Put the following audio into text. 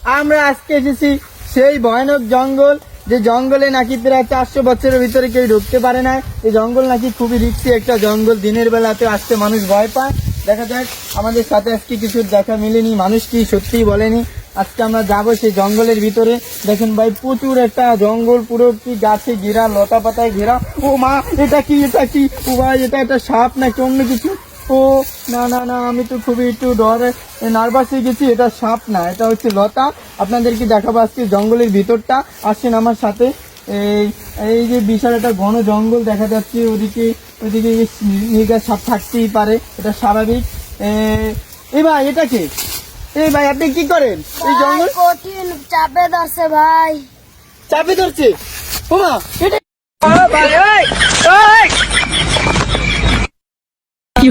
আমরা আজকে এসেছি সেই ভয়ানক জঙ্গল, যে জঙ্গলে নাকি প্রায় 400 বছরের ভিতরে কেউ ঢুকতে পারে না। এই জঙ্গল নাকি খুবই রিস্কি একটা জঙ্গল, দিনের বেলাতে আসতে মানুষ ভয় পায়। দেখা যাক, আমাদের সাথে আজকে কিছু দেখা মিলেনি, মানুষ কি সত্যি বলেনি। আজকে আমরা যাবো সেই জঙ্গলের ভিতরে। দেখেন ভাই, প্রচুর একটা জঙ্গল, পুরো কি গাছে ঘেরা, লতা পাতায় ঘেরা। ও মা, এটা কি ও ভাই, এটা একটা সাপ নাকি অন্য কিছু? ও না না না, আমি তো খুবই একটু ডরে নার্ভাস হয়ে গেছি। এটা সাপ না, এটা হচ্ছে লতা। আপনাদেরকে দেখাবো আজকে জঙ্গলের ভিতরটা। আসেন আমার সাথে। এই এই যে বিশাল একটা ঘন জঙ্গল দেখা যাচ্ছে, ওইদিকে নির্ঘাত সাপ থাকতেই পারে, এটা স্বাভাবিক। এই ভাই, এটা কি? এই ভাই, আপনি কি করেন এই জঙ্গল? কঠিন চাপে ধরছে ভাই। চাপে ধরছে? ও মা, এটা কি